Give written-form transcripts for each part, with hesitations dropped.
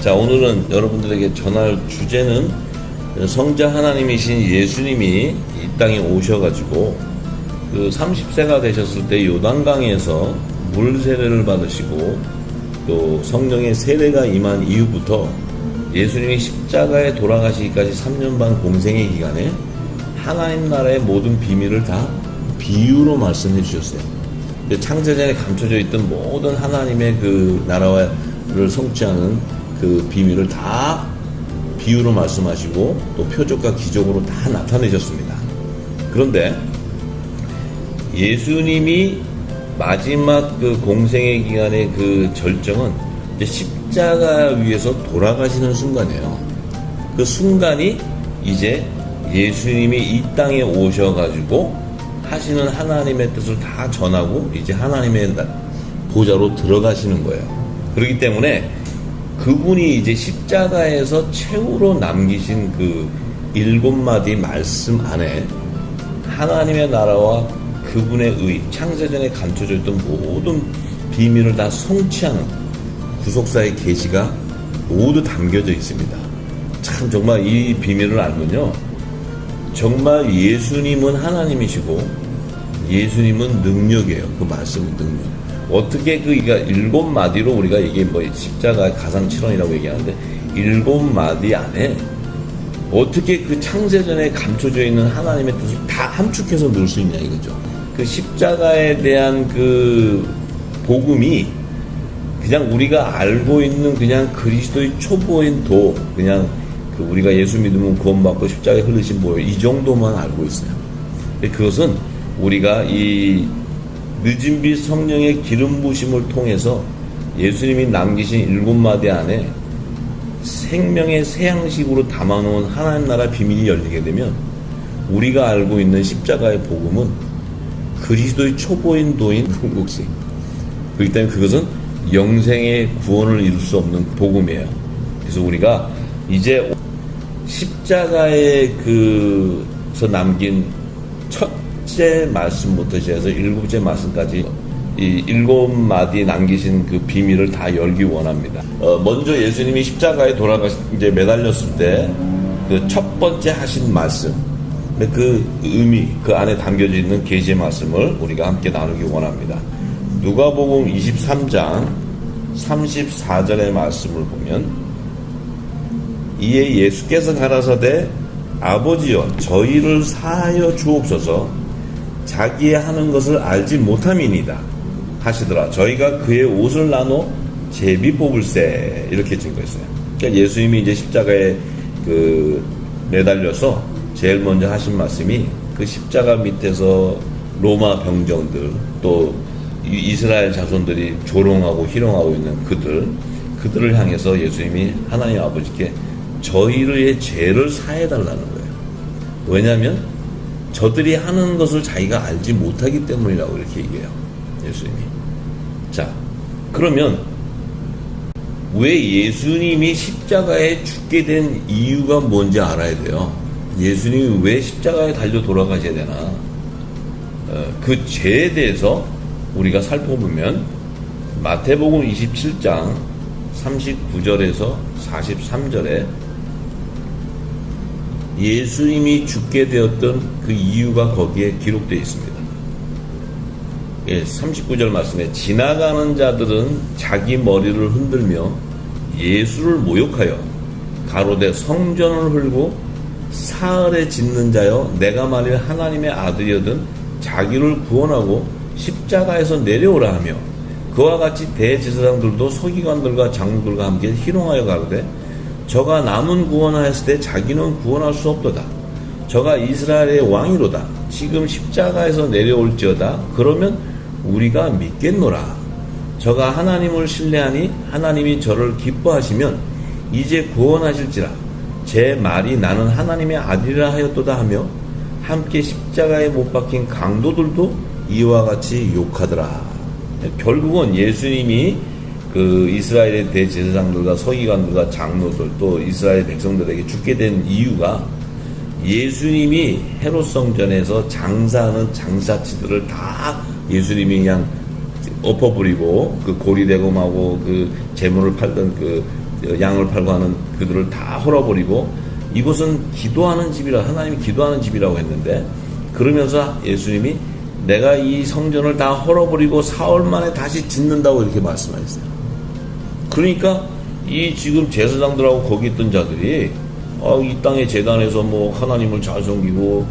자, 오늘은 여러분들에게 전할 주제는 성자 하나님이신 예수님이 이 땅에 오셔가지고 그 30세가 되셨을 때 요단강에서 물 세례를 받으시고 또 성령의 세례가 임한 이후부터 예수님이 십자가에 돌아가시기까지 3년 반 공생의 기간에 하나님 나라의 모든 비밀을 다 비유로 말씀해 주셨어요. 창세전에 감춰져 있던 모든 하나님의 그 나라를 성취하는 그 비밀을 다 비유로 말씀하시고 또 표적과 기적으로 다 나타내셨습니다. 그런데 예수님이 마지막 그 공생의 기간의 그 절정은 이제 십자가 위에서 돌아가시는 순간이에요. 그 순간이 이제 예수님이 이 땅에 오셔가지고 하시는 하나님의 뜻을 다 전하고 이제 하나님의 보좌로 들어가시는 거예요. 그렇기 때문에 그분이 이제 십자가에서 최후로 남기신 그 7마디 말씀 안에 하나님의 나라와 그분의 의, 창세전에 감춰져 있던 모든 비밀을 다 성취하는 구속사의 계시가 모두 담겨져 있습니다. 참 정말 이 비밀을 알면요, 정말 예수님은 하나님이시고 예수님은 능력이에요. 그 말씀은 능력. 어떻게 그러니까 7마디로 우리가 이게 뭐 십자가 가상칠언이라고 얘기하는데 7마디 안에 어떻게 그 창세전에 감춰져 있는 하나님의 뜻을 다 함축해서 넣을 수 있냐 이거죠. 그 십자가에 대한 그 복음이 그냥 우리가 알고 있는 그냥 그리스도의 초보인 도, 그냥 그 우리가 예수 믿으면 구원받고 십자가에 흘리신 보혈 이 정도만 알고 있어요. 근데 그것은 우리가 이 늦은 빛 성령의 기름 부심을 통해서 예수님이 남기신 7마디 안에 생명의 새 양식으로 담아놓은 하나님 나라 비밀이 열리게 되면 우리가 알고 있는 십자가의 복음은 그리스도의 초보인 도인 궁극식. 그렇기 때문에 그것은 영생의 구원을 이룰 수 없는 복음이에요. 그래서 우리가 이제 십자가의 그서 남긴 첫째 말씀부터 시작해서 7째 말씀까지 이 7마디 남기신 그 비밀을 다 열기 원합니다. 먼저 예수님이 십자가에 이제 매달렸을 때 그 첫 번째 하신 말씀, 그 의미, 그 안에 담겨져 있는 계시의 말씀을 우리가 함께 나누기 원합니다. 누가복음 23장 34절의 말씀을 보면 이에 예수께서 가라사대 아버지여 저희를 사하여 주옵소서 자기의 하는 것을 알지 못함이니이다 하시더라. 저희가 그의 옷을 나눠 제비 뽑을세 이렇게 증거했어요. 그러니까 예수님이 이제 십자가에 그 매달려서 제일 먼저 하신 말씀이 그 십자가 밑에서 로마 병정들 또 이스라엘 자손들이 조롱하고 희롱하고 있는 그들을 향해서 예수님이 하나님 아버지께 저희의 죄를 사해달라는 거예요. 왜냐하면 저들이 하는 것을 자기가 알지 못하기 때문이라고 이렇게 얘기해요, 예수님이. 자, 그러면 왜 예수님이 십자가에 죽게 된 이유가 뭔지 알아야 돼요. 예수님이 왜 십자가에 달려 돌아가셔야 되나? 그 죄에 대해서 우리가 살펴보면 마태복음 27장 39절에서 43절에 예수님이 죽게 되었던 그 이유가 거기에 기록되어 있습니다. 39절 말씀에 지나가는 자들은 자기 머리를 흔들며 예수를 모욕하여 가로되 성전을 헐고 사흘에 짓는 자여 내가 만일 하나님의 아들이거든 자기를 구원하고 십자가에서 내려오라 하며 그와 같이 대제사장들도 서기관들과 장로들과 함께 희롱하여 가로되 저가 남은 구원하였을 때 자기는 구원할 수 없도다. 저가 이스라엘의 왕이로다. 지금 십자가에서 내려올지어다. 그러면 우리가 믿겠노라. 저가 하나님을 신뢰하니 하나님이 저를 기뻐하시면 이제 구원하실지라. 제 말이 나는 하나님의 아들이라 하였도다 하며 함께 십자가에 못 박힌 강도들도 이와 같이 욕하더라. 결국은 예수님이 그 이스라엘의 대제사장들과 서기관들과 장로들 또 이스라엘 백성들에게 죽게 된 이유가 예수님이 헤롯 성전에서 장사하는 장사치들을 다 예수님이 그냥 엎어버리고 그 고리대금하고 그 재물을 팔던 그 양을 팔고 하는 그들을 다 헐어버리고 이곳은 기도하는 집이라 하나님이 기도하는 집이라고 했는데 그러면서 예수님이 내가 이 성전을 다 헐어버리고 4월 만에 다시 짓는다고 이렇게 말씀하셨어요. 그러니까 이 지금 제사장들하고 거기 있던 자들이 이 땅의 제단에서 뭐 하나님을 잘 섬기고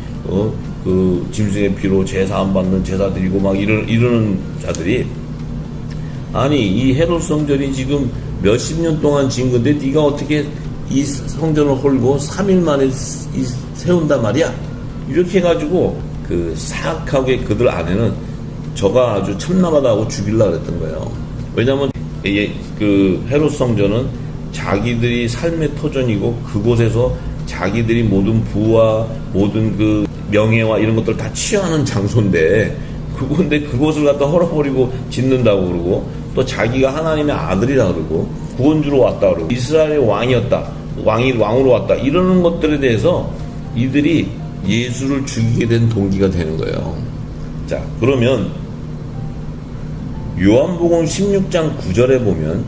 그 짐승의 피로 제사 안 받는 제사 드리고 막 이러는 자들이 아니 이 헤롯 성전이 지금 몇십 년 동안 지은 건데 네가 어떻게 이 성전을 헐고 3일 만에 세운단 말이야? 이렇게 해가지고 그 사악하게 그들 안에는 저가 아주 참남하다고 죽이려고 했던 거예요. 왜냐하면 그 헤롯 성전은 자기들이 삶의 터전이고 그곳에서 자기들이 모든 부와 모든 그 명예와 이런 것들 다 취하는 장소인데 그곳을 갖다 헐어버리고 짓는다고 그러고 또 자기가 하나님의 아들이라 그러고 구원주로 왔다 그러고 이스라엘의 왕이었다. 왕으로 왔다. 이러는 것들에 대해서 이들이 예수를 죽이게 된 동기가 되는 거예요. 자, 그러면 요한복음 16장 9절에 보면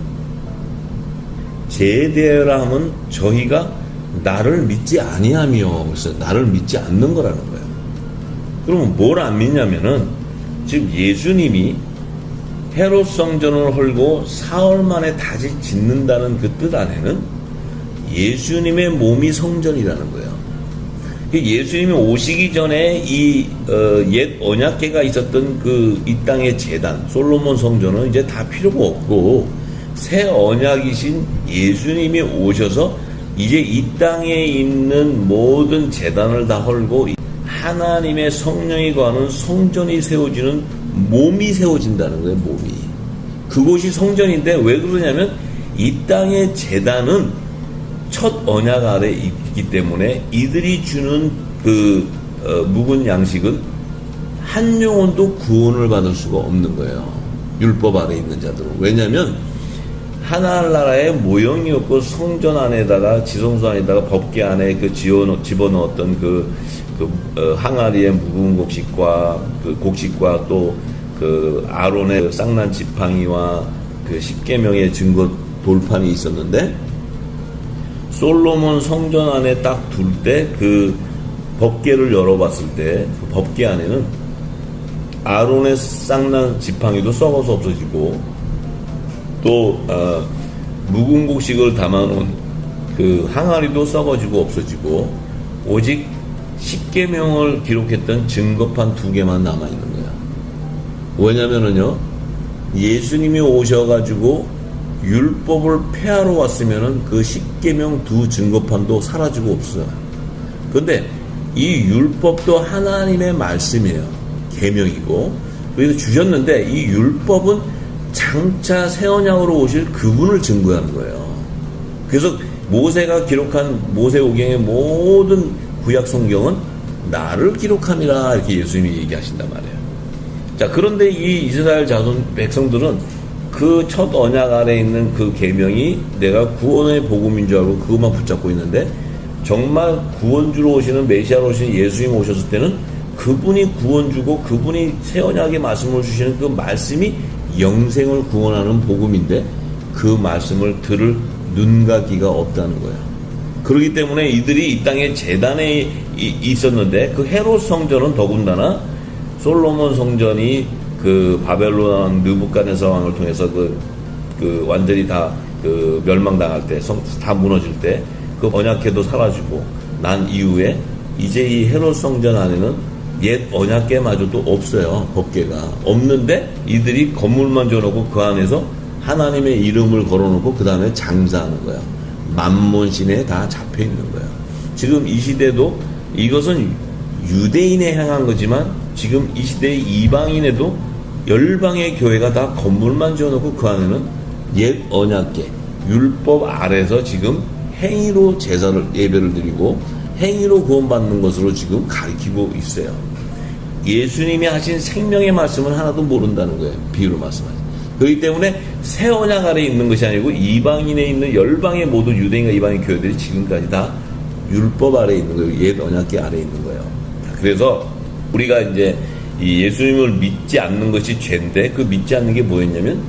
제대하라 함은 저희가 나를 믿지 아니하며 그래서 나를 믿지 않는 거라는 거예요. 그러면 뭘 안 믿냐면은 지금 예수님이 헤롯 성전을 헐고 4월 만에 다시 짓는다는 그 뜻 안에는 예수님의 몸이 성전이라는 거예요. 예수님이 오시기 전에 이 옛 언약궤가 있었던 그 이 땅의 제단 솔로몬 성전은 이제 다 필요가 없고 새 언약이신 예수님이 오셔서 이제 이 땅에 있는 모든 제단을 다 헐고 하나님의 성령이 거하는 성전이 세워지는 몸이 세워진다는 거예요. 몸이 그곳이 성전인데 왜 그러냐면 이 땅의 제단은 첫 언약 아래 있기 때문에 이들이 주는 그 묵은 양식은 한 영혼도 구원을 받을 수가 없는 거예요. 율법 아래 있는 자들은. 왜냐하면 하나나라의 모형이 없고 성전 안에다가 지성소 안에다가 법궤 안에 그 집어넣었던 항아리의 묵은 곡식과 그 곡식과 또 그 아론의 쌍난 지팡이와 그 십계명의 증거 돌판이 있었는데 솔로몬 성전 안에 딱 둘 때 그 법궤를 열어봤을 때 그 법궤 안에는 아론의 쌍난 지팡이도 썩어서 없어지고 또 묵은 곡식을 담아놓은 그 항아리도 썩어지고 없어지고 오직 십계명을 기록했던 증거판 2개만 남아있는 거야. 왜냐면은요 예수님이 오셔가지고 율법을 폐하러 왔으면은 그 십계명 2 증거판도 사라지고 없어요. 그런데 이 율법도 하나님의 말씀이에요. 계명이고 그래서 주셨는데 이 율법은 장차 새 언약으로 오실 그분을 증거하는 거예요. 그래서 모세가 기록한 모세오경의 모든 구약 성경은 나를 기록함이라 이렇게 예수님이 얘기하신단 말이에요. 자, 그런데 이 이스라엘 자손 백성들은 그 첫 언약 아래 있는 그 계명이 내가 구원의 복음인 줄 알고 그것만 붙잡고 있는데 정말 구원주로 오시는 메시아로 오시는 예수님 오셨을 때는 그분이 구원주고 그분이 새 언약의 말씀을 주시는 그 말씀이 영생을 구원하는 복음인데 그 말씀을 들을 눈과 귀가 없다는 거예요. 그렇기 때문에 이들이 이 땅에 제단에 있었는데 그 헤롯 성전은 더군다나 솔로몬 성전이 그 바벨론 느부갓네살 왕을 통해서 그 완전히 다 그 멸망당할 때 다 무너질 때 그 언약궤도 사라지고 난 이후에 이제 이 헤롯 성전 안에는 옛 언약궤마저도 없어요. 법궤가 없는데 이들이 건물만 지어놓고 그 안에서 하나님의 이름을 걸어놓고 그 다음에 장사하는 거야. 만몬신에 다 잡혀있는 거야. 지금 이 시대도 이것은 유대인에 향한 거지만 지금 이 시대의 이방인에도 열방의 교회가 다 건물만 지어놓고 그 안에는 옛 언약궤 율법 아래서 지금 행위로 제사를 예배를 드리고 행위로 구원받는 것으로 지금 가르치고 있어요. 예수님이 하신 생명의 말씀은 하나도 모른다는 거예요. 비유로 말씀하죠. 그렇기 때문에 새 언약 아래에 있는 것이 아니고 이방인에 있는 열방의 모든 유대인과 이방인 교회들이 지금까지 다 율법 아래에 있는 거예요. 옛 언약궤 아래에 있는 거예요. 그래서 우리가 이제 이 예수님을 믿지 않는 것이 죄인데 그 믿지 않는 게 뭐였냐면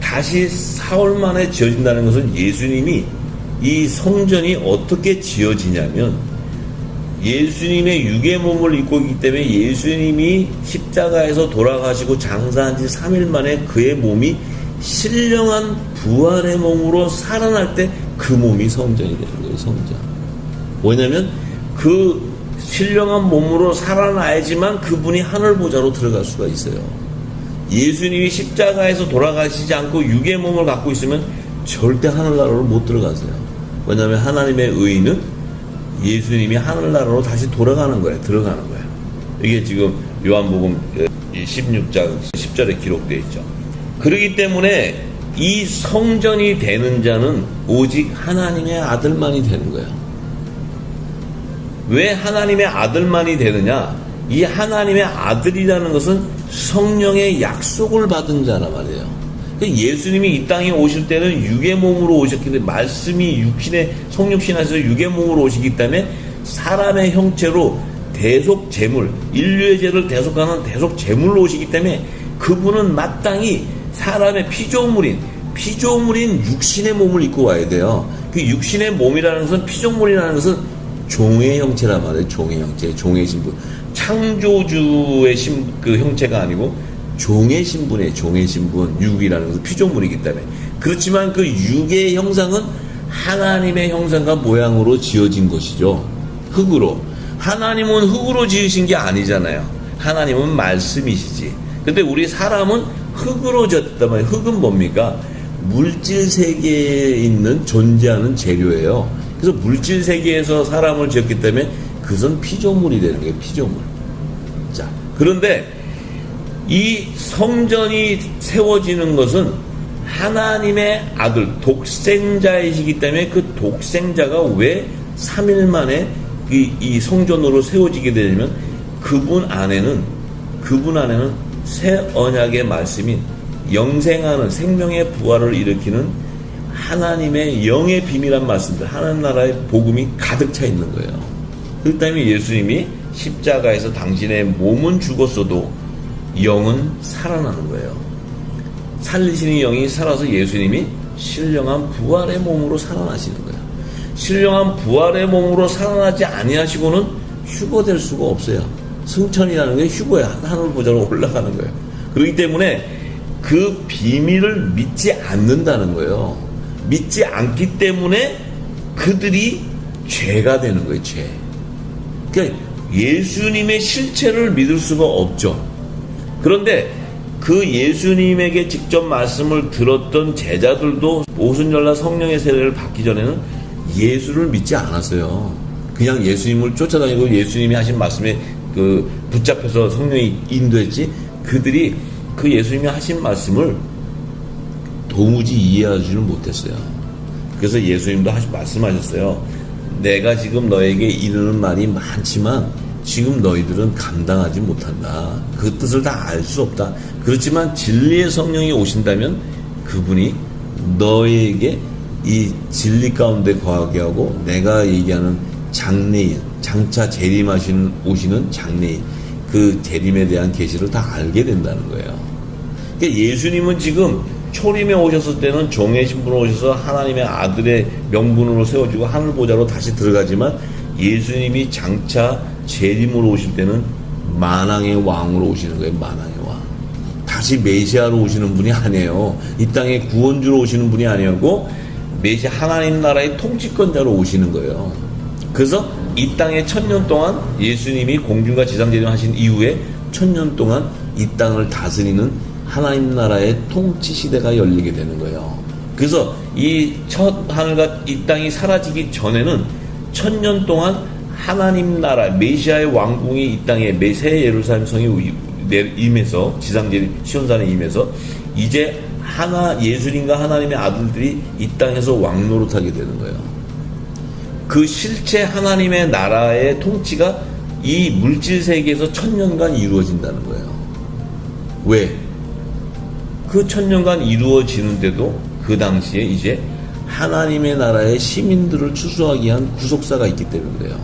다시 사흘 만에 지어진다는 것은 예수님이 이 성전이 어떻게 지어지냐면 예수님의 육의 몸을 입고 있기 때문에 예수님이 십자가에서 돌아가시고 장사한 지 3일 만에 그의 몸이 신령한 부활의 몸으로 살아날 때 그 몸이 성전이 되는 거예요. 성전. 왜냐하면 그 신령한 몸으로 살아나야지만 그분이 하늘보좌로 들어갈 수가 있어요. 예수님이 십자가에서 돌아가시지 않고 육의 몸을 갖고 있으면 절대 하늘나라로 못 들어가세요. 왜냐하면 하나님의 의인은 예수님이 하늘나라로 다시 돌아가는 거예요. 들어가는 거예요. 이게 지금 요한복음 16장 10절에 기록되어 있죠. 그렇기 때문에 이 성전이 되는 자는 오직 하나님의 아들만이 되는 거예요. 왜 하나님의 아들만이 되느냐? 이 하나님의 아들이라는 것은 성령의 약속을 받은 자란 말이에요. 예수님이 이 땅에 오실 때는 육의 몸으로 오셨기 때문에 말씀이 성육신하셔서 육의 몸으로 오시기 때문에 사람의 형체로 대속 제물, 인류의 죄를 대속하는 대속 제물로 오시기 때문에 그분은 마땅히 사람의 피조물인 육신의 몸을 입고 와야 돼요. 그 육신의 몸이라는 것은 피조물이라는 것은 종의 형체란 말이에요. 종의 형체, 종의 신분. 창조주의 그 형체가 아니고 종의 신분이에요. 종의 신분. 육이라는 것은 피조물이기 때문에. 그렇지만 그 육의 형상은 하나님의 형상과 모양으로 지어진 것이죠. 흙으로. 하나님은 흙으로 지으신 게 아니잖아요. 하나님은 말씀이시지. 근데 우리 사람은 흙으로 지었단 말이에요. 흙은 뭡니까? 물질 세계에 있는 존재하는 재료예요. 그래서 물질 세계에서 사람을 지었기 때문에 그것은 피조물이 되는 거예요. 피조물. 자, 그런데 이 성전이 세워지는 것은 하나님의 아들, 독생자이시기 때문에 그 독생자가 왜 3일 만에 이 성전으로 세워지게 되냐면 그분 안에는 새 언약의 말씀인 영생하는 생명의 부활을 일으키는 하나님의 영의 비밀한 말씀들, 하나님 나라의 복음이 가득 차 있는 거예요. 그 때문에 예수님이 십자가에서 당신의 몸은 죽었어도 영은 살아나는 거예요. 살리시는 영이 살아서 예수님이 신령한 부활의 몸으로 살아나시는 거예요. 신령한 부활의 몸으로 살아나지 아니하시고는 휴거될 수가 없어요. 승천이라는 게 휴거야. 하늘 보좌로 올라가는 거예요. 그렇기 때문에 그 비밀을 믿지 않는다는 거예요. 믿지 않기 때문에 그들이 죄가 되는 거예요. 죄. 그러니까 예수님의 실체를 믿을 수가 없죠. 그런데 그 예수님에게 직접 말씀을 들었던 제자들도 오순절날 성령의 세례를 받기 전에는 예수를 믿지 않았어요. 그냥 예수님을 쫓아다니고 예수님이 하신 말씀에 붙잡혀서 성령이 인도했지, 그들이 그 예수님이 하신 말씀을 도무지 이해하지를 못했어요. 그래서 예수님도 말씀하셨어요. 내가 지금 너에게 이르는 말이 많지만 지금 너희들은 감당하지 못한다. 그 뜻을 다 알 수 없다. 그렇지만 진리의 성령이 오신다면 그분이 너에게 이 진리 가운데 거하게 하고 내가 얘기하는 장래인, 장차 오시는 장래인, 그 재림에 대한 계시를 다 알게 된다는 거예요. 그러니까 예수님은 지금 초림에 오셨을 때는 종의 신분으로 오셔서 하나님의 아들의 명분으로 세워지고 하늘보좌로 다시 들어가지만 예수님이 장차 재림으로 오실 때는 만왕의 왕으로 오시는 거예요. 만왕의 왕. 다시 메시아로 오시는 분이 아니에요. 이 땅에 구원주로 오시는 분이 아니고 메시아 하나님 나라의 통치권자로 오시는 거예요. 그래서 이 땅에 1000년 동안 예수님이 공중과 지상 재림하신 이후에 1000년 동안 이 땅을 다스리는 하나님 나라의 통치 시대가 열리게 되는 거예요. 그래서 이 첫 하늘과 이 땅이 사라지기 전에는 1000년 동안 하나님 나라 메시아의 왕궁이 이 땅에 새 예루살렘 성에 임해서 지상재림 시온산에 임해서 이제 예수님과 하나님의 아들들이 이 땅에서 왕노릇하게 되는 거예요. 그 실체 하나님의 나라의 통치가 이 물질 세계에서 1000년간 이루어진다는 거예요. 왜? 그 1000년간 이루어지는데도 그 당시에 이제 하나님의 나라의 시민들을 추수하기 위한 구속사가 있기 때문에 그래요.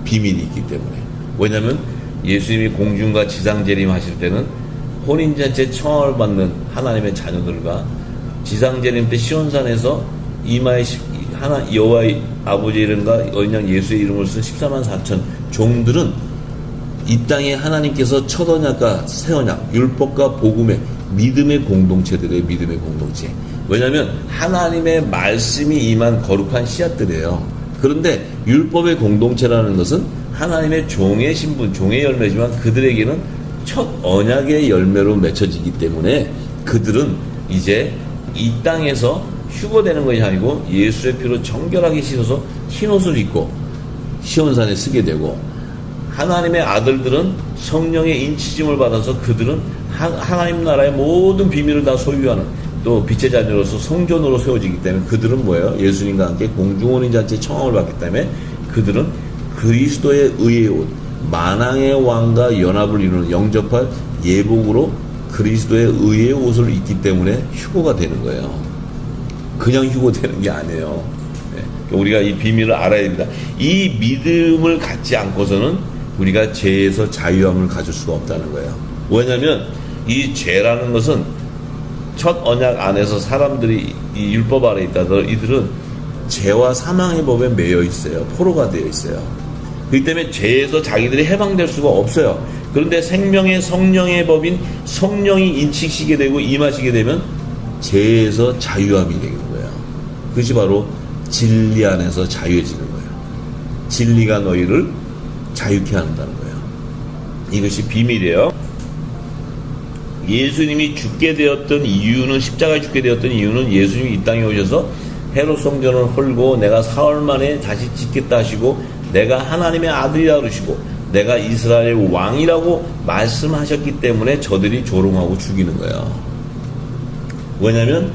비밀이 있기 때문에. 왜냐하면 예수님이 공중과 지상 재림하실 때는 혼인잔치에 청함을 받는 하나님의 자녀들과 지상재림 때 시온산에서 이마에 하나 여호와의 아버지의 이름과 어린 양 예수의 이름을 쓴 14만 4천 종들은 이 땅에 하나님께서 첫 언약과 새 언약, 율법과 복음의 믿음의 공동체들의 믿음의 공동체. 왜냐하면 하나님의 말씀이 임한 거룩한 씨앗들이에요. 그런데 율법의 공동체라는 것은 하나님의 종의 신분, 종의 열매지만 그들에게는 첫 언약의 열매로 맺혀지기 때문에 그들은 이제 이 땅에서 휴거되는 것이 아니고 예수의 피로 정결하게 씻어서 흰옷을 입고 시온산에 쓰게 되고, 하나님의 아들들은 성령의 인치심을 받아서 그들은 하나님 나라의 모든 비밀을 다 소유하는 또 빛의 자녀로서 성전으로 세워지기 때문에 그들은 뭐예요? 예수님과 함께 공중원인 잔치의 청함을 받기 때문에 그들은 그리스도의 의의 옷, 만왕의 왕과 연합을 이루는 영접할 예복으로 그리스도의 의의 옷을 입기 때문에 휴거가 되는 거예요. 그냥 휴거되는 게 아니에요. 우리가 이 비밀을 알아야 됩니다. 이 믿음을 갖지 않고서는 우리가 죄에서 자유함을 가질 수가 없다는 거예요. 왜냐하면 이 죄라는 것은 첫 언약 안에서 사람들이 이 율법 아래 있다더러 이들은 죄와 사망의 법에 매여 있어요. 포로가 되어 있어요. 그렇기 때문에 죄에서 자기들이 해방될 수가 없어요. 그런데 생명의 성령의 법인 성령이 인치시게 되고 임하시게 되면 죄에서 자유함이 되는 거예요. 그것이 바로 진리 안에서 자유해지는 거예요. 진리가 너희를 자유케 한다는 거예요. 이것이 비밀이에요. 예수님이 죽게 되었던 이유는, 십자가에 죽게 되었던 이유는 예수님이 이 땅에 오셔서 헤롯 성전을 헐고 내가 사흘 만에 다시 짓겠다 하시고 내가 하나님의 아들이라 그러시고 내가 이스라엘의 왕이라고 말씀하셨기 때문에 저들이 조롱하고 죽이는 거예요. 왜냐하면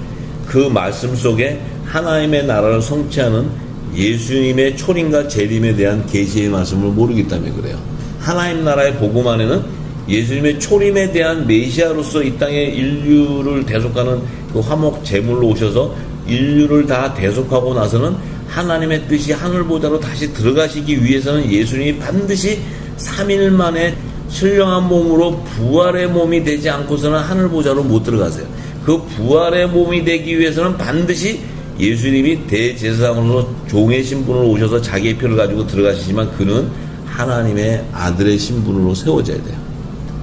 그 말씀 속에 하나님의 나라를 성취하는 예수님의 초림과 재림에 대한 계시의 말씀을 모르기 때문에 그래요. 하나님 나라의 복음 안에는 예수님의 초림에 대한 메시아로서 이 땅에 인류를 대속하는 그 화목 제물로 오셔서 인류를 다 대속하고 나서는 하나님의 뜻이 하늘보좌로 다시 들어가시기 위해서는 예수님이 반드시 3일 만에 신령한 몸으로 부활의 몸이 되지 않고서는 하늘보좌로 못 들어가세요. 그 부활의 몸이 되기 위해서는 반드시 예수님이 대제사장으로 종의 신분으로 오셔서 자기의 표를 가지고 들어가시지만 그는 하나님의 아들의 신분으로 세워져야 돼요.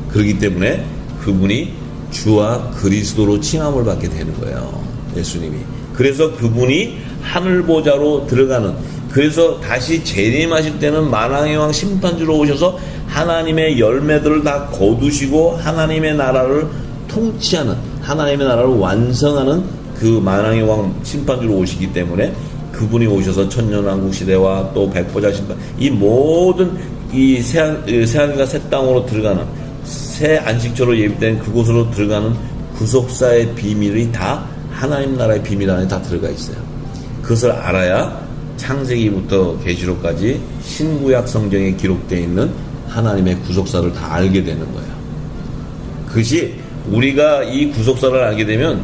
그렇기 때문에 그분이 주와 그리스도로 칭함을 받게 되는 거예요. 예수님이. 그래서 그분이 하늘보좌로 들어가는, 그래서 다시 재림하실 때는 만왕의 왕 심판주로 오셔서 하나님의 열매들을 다 거두시고 하나님의 나라를 통치하는, 하나님의 나라를 완성하는 그 만왕의 왕 심판주로 오시기 때문에 그분이 오셔서 천년왕국 시대와 또 백보자 심판, 이 모든 이 새하늘과 새 땅으로 들어가는 새 안식처로 예비된 그곳으로 들어가는 구속사의 비밀이 다 하나님 나라의 비밀 안에 다 들어가 있어요. 그것을 알아야 창세기부터 계시록까지 신구약 성경에 기록되어 있는 하나님의 구속사를 다 알게 되는 거예요. 그것이 우리가 이 구속사를 알게 되면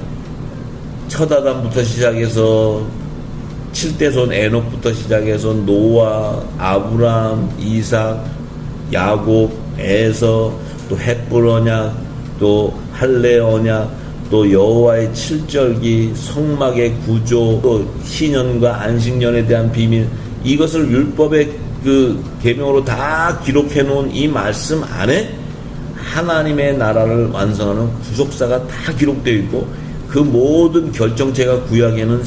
첫 아담부터 시작해서 7대손 에녹부터 시작해서 노아, 아브람, 이삭, 야곱, 에서, 또 헷불 언약, 또 할례 언약, 또 여호와의 7절기, 성막의 구조, 또 희년과 안식년에 대한 비밀, 이것을 율법의 그 계명으로 다 기록해 놓은 이 말씀 안에 하나님의 나라를 완성하는 구속사가 다 기록되어 있고, 그 모든 결정체가 구약에는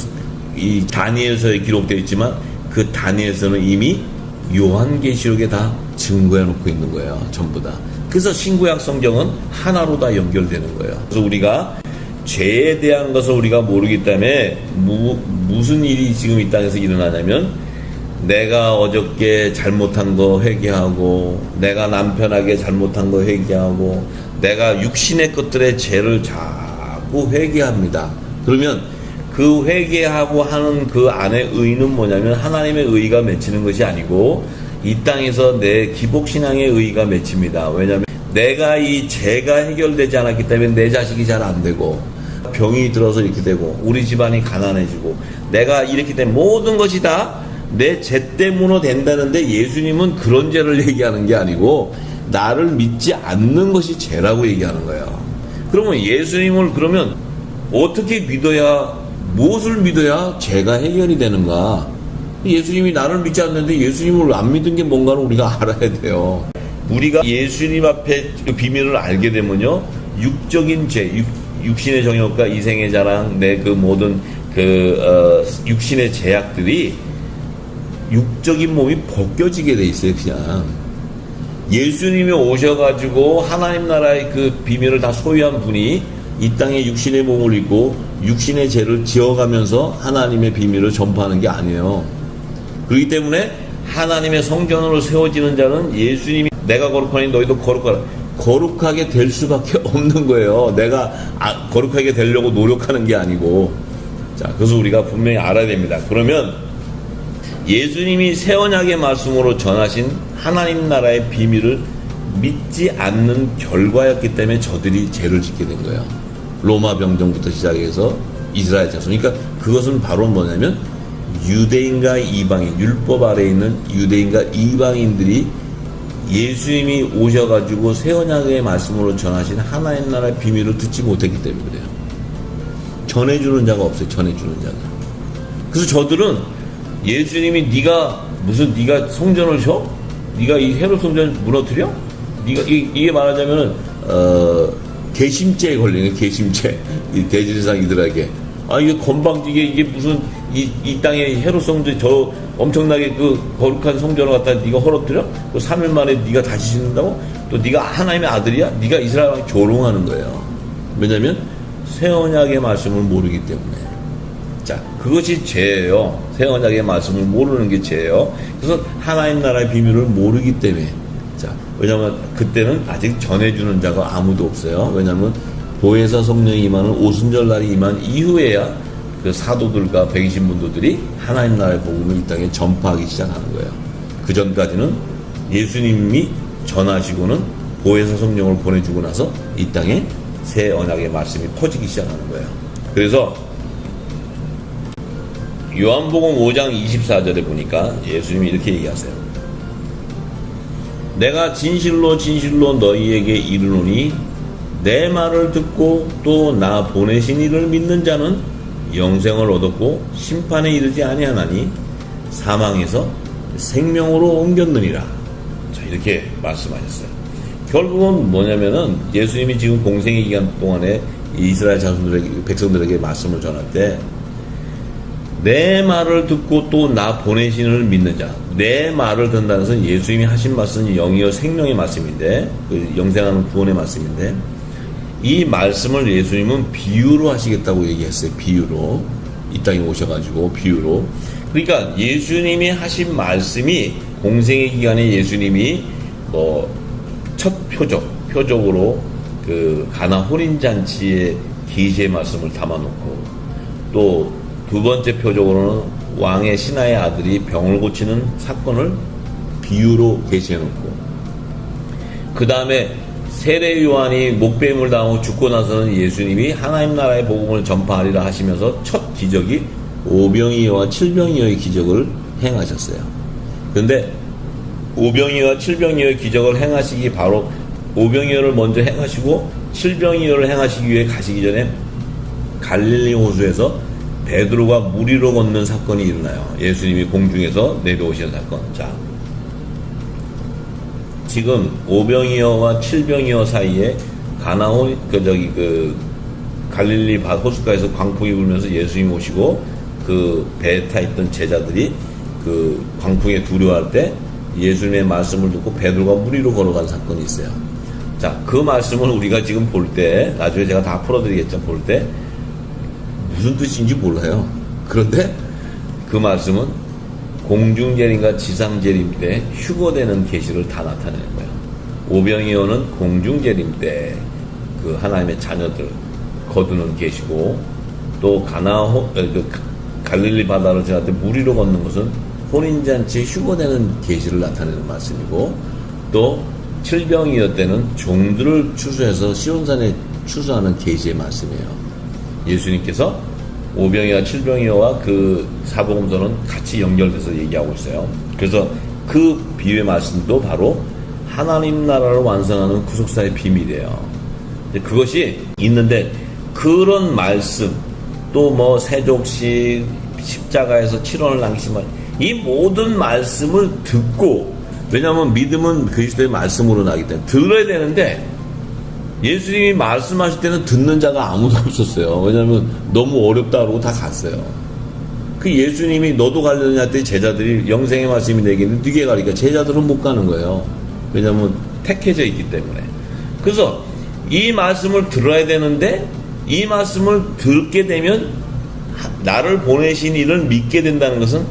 이 다니엘서에 기록되어 있지만 그 다니엘서는 이미 요한계시록에 다 증거해 놓고 있는 거예요. 전부 다. 그래서 신구약 성경은 하나로 다 연결되는 거예요. 그래서 우리가 죄에 대한 것을 우리가 모르기 때문에 무슨 일이 지금 이 땅에서 일어나냐면, 내가 어저께 잘못한 거 회개하고, 내가 남편에게 잘못한 거 회개하고, 내가 육신의 것들의 죄를 자꾸 회개합니다. 그러면 그 회개하고 하는 그 안에 의는 뭐냐면 하나님의 의가 맺히는 것이 아니고 이 땅에서 내 기복신앙의 의가 맺힙니다. 왜냐하면 내가 이 죄가 해결되지 않았기 때문에 내 자식이 잘 안 되고, 병이 들어서 이렇게 되고, 우리 집안이 가난해지고, 내가 이렇게 된 모든 것이 다 내 죄 때문에 된다는데, 예수님은 그런 죄를 얘기하는 게 아니고 나를 믿지 않는 것이 죄라고 얘기하는 거예요. 그러면 예수님을, 그러면 어떻게 믿어야, 무엇을 믿어야 죄가 해결이 되는가? 예수님이 나를 믿지 않는데 예수님을 안 믿은 게 뭔가를 우리가 알아야 돼요. 우리가 예수님 앞에 그 비밀을 알게 되면요, 육적인 죄, 육신의 정욕과 이생의 자랑, 내 그 모든 육신의 제약들이 육적인 몸이 벗겨지게 돼 있어요. 그냥 예수님이 오셔가지고 하나님 나라의 그 비밀을 다 소유한 분이 이 땅에 육신의 몸을 입고 육신의 죄를 지어가면서 하나님의 비밀을 전파하는 게 아니에요. 그렇기 때문에 하나님의 성전으로 세워지는 자는 예수님이 내가 거룩하니 너희도 거룩하라, 거룩하게 될 수밖에 없는 거예요. 내가 거룩하게 되려고 노력하는 게 아니고. 자, 그래서 우리가 분명히 알아야 됩니다. 그러면 예수님이 새 언약의 말씀으로 전하신 하나님 나라의 비밀을 믿지 않는 결과였기 때문에 저들이 죄를 짓게 된 거예요. 로마 병정부터 시작해서 이스라엘 자손. 그러니까 그것은 바로 뭐냐면 유대인과 이방인, 율법 아래에 있는 유대인과 이방인들이 예수님이 오셔가지고 새 언약의 말씀으로 전하신 하나님 나라의 비밀을 듣지 못했기 때문에 그래요. 전해주는 자가 없어요. 전해주는 자가. 그래서 저들은 예수님이 네가 성전을 줘? 네가 이 헤롯 성전을 무너뜨려? 네가 이게 말하자면은 개심죄에 걸리는 개심죄. 이 대제사장 이들에게 이게 건방지게 이게 무슨 이 땅에 헤롯 성전 저 엄청나게 그 거룩한 성전을 갖다 네가 헐어뜨려? 또 3일 만에 네가 다시 짓는다고? 또 네가 하나님의 아들이야? 네가 이스라엘 왕 조롱하는 거예요. 왜냐면 새 언약의 말씀을 모르기 때문에. 자, 그것이 죄예요. 새 언약의 말씀을 모르는 게 죄예요. 그래서 하나님 나라의 비밀을 모르기 때문에. 자, 왜냐면 그때는 아직 전해주는 자가 아무도 없어요. 왜냐면 보혜사 성령이 임하는 오순절 날이 임한 이후에야 그 사도들과 백이신문도들이 하나님 나라의 복음을 이 땅에 전파하기 시작하는 거예요. 그 전까지는 예수님이 전하시고는 보혜사 성령을 보내주고 나서 이 땅에 새 언약의 말씀이 퍼지기 시작하는 거예요. 그래서 요한복음 5장 24절에 보니까 예수님이 이렇게 얘기하세요. 내가 진실로 진실로 너희에게 이르노니 내 말을 듣고 또 나 보내신 이를 믿는 자는 영생을 얻었고 심판에 이르지 아니하나니 사망에서 생명으로 옮겼느니라. 자, 이렇게 말씀하셨어요. 결국은 뭐냐면은 예수님이 지금 공생의 기간 동안에 이스라엘 자손들에게, 백성들에게 말씀을 전할 때 내 말을 듣고 또 나 보내신 이를 믿는 자, 내 말을 듣는다는 것은 예수님이 하신 말씀은 영이요 생명의 말씀인데, 그 영생하는 구원의 말씀인데, 이 말씀을 예수님은 비유로 하시겠다고 얘기했어요. 비유로. 이 땅에 오셔가지고 비유로. 그러니까 예수님이 하신 말씀이 공생의 기간에 예수님이 첫 표적으로 그 가나 혼인잔치의 계시의 말씀을 담아놓고, 또 두 번째 표적으로는 왕의 신하의 아들이 병을 고치는 사건을 비유로 계시해놓고, 그 다음에 세례 요한이 목배임을 당하고 죽고 나서는 예수님이 하나님 나라의 복음을 전파하리라 하시면서 첫 기적이 오병이어와 칠병이어의 기적을 행하셨어요. 그런데 오병이어와 칠병이어의 기적을 행하시기 바로 오병이어를 먼저 행하시고 칠병이어를 행하시기 위해 가시기 전에 갈릴리 호수에서 베드로가 물 위로 걷는 사건이 일어나요. 예수님이 공중에서 내려오시는 사건. 자, 지금 오병이어와 칠병이어 사이에 가나온 갈릴리 호숫가에서 광풍이 불면서 예수님 오시고 그 배에 타 있던 제자들이 그 광풍에 두려워할 때 예수님의 말씀을 듣고 베드로가 물 위로 걸어간 사건이 있어요. 자, 그 말씀을 우리가 지금 볼 때, 나중에 제가 다 풀어드리겠죠. 볼 때 무슨 뜻인지 몰라요. 그런데 그 말씀은 공중재림과 지상재림 때 휴거되는 계시를 다 나타내는 거예요. 오병이어는 공중재림 때 그 하나님의 자녀들 거두는 계시고, 또 갈릴리 바다를 지날 때 물 위로 걷는 것은 혼인잔치에 휴거되는 계시를 나타내는 말씀이고, 또 칠병이어 때는 종들을 추수해서 시온산에 추수하는 계시의 말씀이에요. 예수님께서 오병이와 칠병이어와 그 사복음서는 같이 연결돼서 얘기하고 있어요. 그래서 그 비유의 말씀도 바로 하나님 나라를 완성하는 구속사의 비밀이에요. 그것이 있는데 그런 말씀, 또 뭐 세족식, 십자가에서 7원을 남기신 말, 이 모든 말씀을 듣고, 왜냐하면 믿음은 그리스도의 말씀으로 나기 때문에 들어야 되는데, 예수님이 말씀하실 때는 듣는 자가 아무도 없었어요. 왜냐하면 너무 어렵다 그러고 다 갔어요. 그 예수님이 너도 가려느냐 했더니 제자들이 영생의 말씀이 내게는 네게 가리니까 제자들은 못 가는 거예요. 왜냐하면 택해져 있기 때문에. 그래서 이 말씀을 들어야 되는데, 이 말씀을 듣게 되면 나를 보내신 이를 믿게 된다는 것은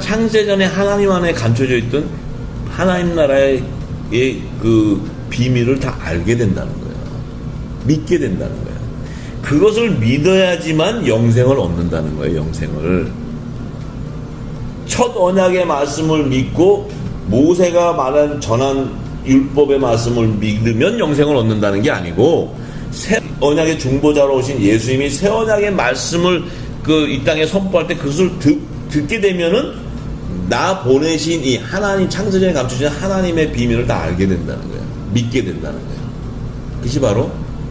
창세전에 하나님 안에 감춰져 있던 하나님 나라의 그 비밀을 다 알게 된다는 거예요. 믿게 된다는 거예요. 그것을 믿어야지만 영생을 얻는다는 거예요. 영생을. 첫 언약의 말씀을 믿고 모세가 전한 율법의 말씀을 믿으면 영생을 얻는다는 게 아니고, 새 언약의 중보자로 오신 예수님이 새 언약의 말씀을 이 땅에 선포할 때 그것을 듣게 되면은 나 보내신 이 하나님, 창세전에 감추신 하나님의 비밀을 다 알게 된다는 거예요. 믿게 된다는 거예요. 그것이 바로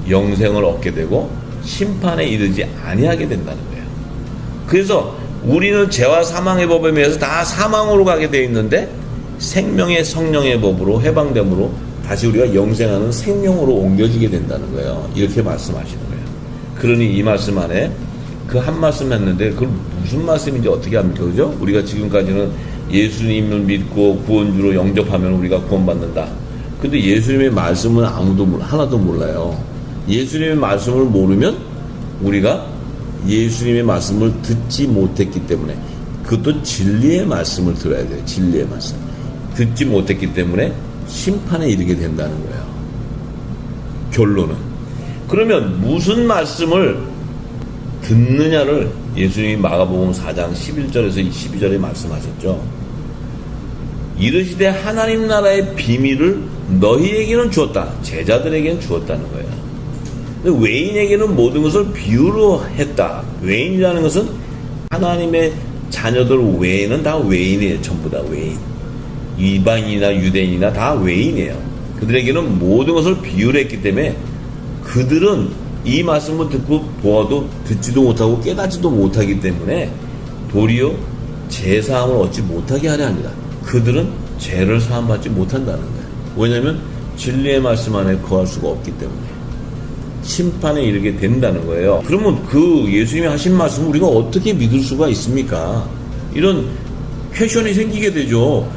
영생을 얻게 되고 심판에 이르지 아니하게 된다는 거예요. 그래서 우리는 죄와 사망의 법에 의해서 다 사망으로 가게 되어 있는데, 생명의 성령의 법으로 해방됨으로 다시 우리가 영생하는 생명으로 옮겨지게 된다는 거예요. 이렇게 말씀하시는 거예요. 그러니 이 말씀 안에 그 한 말씀 했는데 그걸 무슨 말씀인지 어떻게 합니까? 그죠? 우리가 지금까지는 예수님을 믿고 구원주로 영접하면 우리가 구원받는다. 근데 예수님의 말씀은 하나도 몰라요. 예수님의 말씀을 모르면 우리가 예수님의 말씀을 듣지 못했기 때문에, 그것도 진리의 말씀을 들어야 돼요. 진리의 말씀. 듣지 못했기 때문에 심판에 이르게 된다는 거예요. 결론은. 그러면 무슨 말씀을 듣느냐를 예수님이 마가복음 4장 11절에서 12절에 말씀하셨죠. 이르시되 하나님 나라의 비밀을 너희에게는 주었다. 제자들에게는 주었다는 거예요. 근데 외인에게는 모든 것을 비유로 했다. 외인이라는 것은 하나님의 자녀들 외에는 다 외인이에요. 전부 다 외인. 이방인이나 유대인이나 다 외인이에요. 그들에게는 모든 것을 비유를 했기 때문에 그들은 이 말씀을 듣고 보아도 듣지도 못하고 깨닫지도 못하기 때문에 도리어 죄사함을 얻지 못하게 하려 합니다. 그들은 죄를 사함받지 못한다는 거예요. 왜냐하면 진리의 말씀 안에 거할 수가 없기 때문에 심판에 이르게 된다는 거예요. 그러면 그 예수님이 하신 말씀을 우리가 어떻게 믿을 수가 있습니까? 이런 퀘션이 생기게 되죠.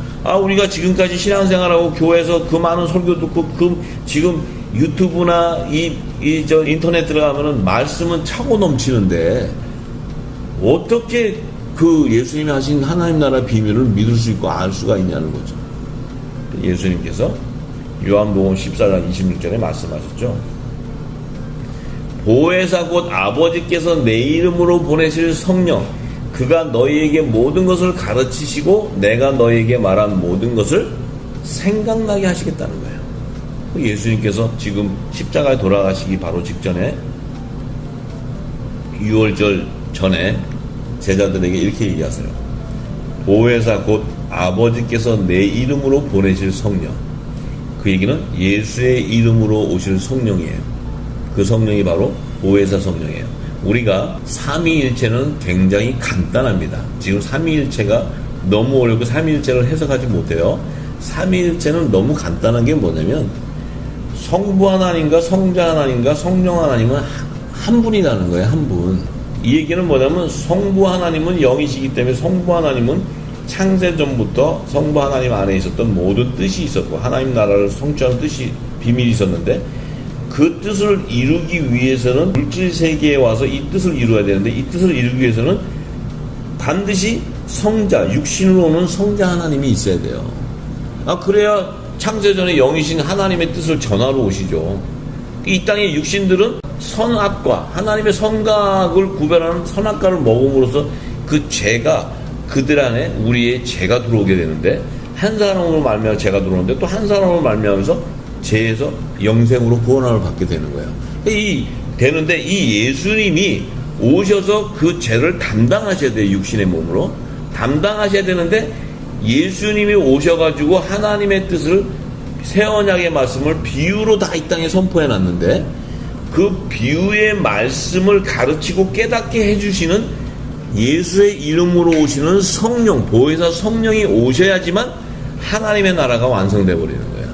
우리가 지금까지 신앙생활하고 교회에서 그 많은 설교 듣고 지금 유튜브나 인터넷 들어가면은 말씀은 차고 넘치는데 어떻게 그 예수님이 하신 하나님 나라 비밀을 믿을 수 있고 알 수가 있냐는 거죠. 예수님께서 요한복음 14장 26절에 말씀하셨죠. 보혜사 곧 아버지께서 내 이름으로 보내실 성령, 그가 너희에게 모든 것을 가르치시고 내가 너희에게 말한 모든 것을 생각나게 하시겠다는 거예요. 예수님께서 지금 십자가에 돌아가시기 바로 직전에 유월절 전에 제자들에게 이렇게 얘기하세요. 보혜사 곧 아버지께서 내 이름으로 보내실 성령. 그 얘기는 예수의 이름으로 오실 성령이에요. 그 성령이 바로 보혜사 성령이에요. 우리가 삼위일체는 굉장히 간단합니다. 지금 삼위일체가 너무 어렵고 삼위일체를 해석하지 못해요. 삼위일체는 너무 간단한 게 뭐냐면 성부 하나님과 성자 하나님과 성령 하나님은 한 분이라는 거예요. 한 분. 이 얘기는 뭐냐면 성부 하나님은 영이시기 때문에 성부 하나님은 창세전부터 성부 하나님 안에 있었던 모든 뜻이 있었고 하나님 나라를 성취하는 뜻이 비밀이 있었는데 그 뜻을 이루기 위해서는 물질 세계에 와서 이 뜻을 이루어야 되는데 이 뜻을 이루기 위해서는 반드시 성자, 육신으로 오는 성자 하나님이 있어야 돼요. 그래야 창세전에 영이신 하나님의 뜻을 전하러 오시죠. 이 땅의 육신들은 선악과 하나님의 선악을 구별하는 선악과를 먹음으로써 그 죄가 그들 안에 우리의 죄가 들어오게 되는데 한 사람으로 말미암아 죄가 들어오는데 또 한 사람으로 말미암아서 죄에서 영생으로 구원함을 받게 되는 거예요. 되는데 이 예수님이 오셔서 그 죄를 담당하셔야 돼요. 육신의 몸으로 담당하셔야 되는데 예수님이 오셔가지고 하나님의 뜻을 새 언약의 말씀을 비유로 다 이 땅에 선포해 놨는데 그 비유의 말씀을 가르치고 깨닫게 해주시는 예수의 이름으로 오시는 성령, 보혜사 성령이 오셔야지만 하나님의 나라가 완성되어 버리는 거예요.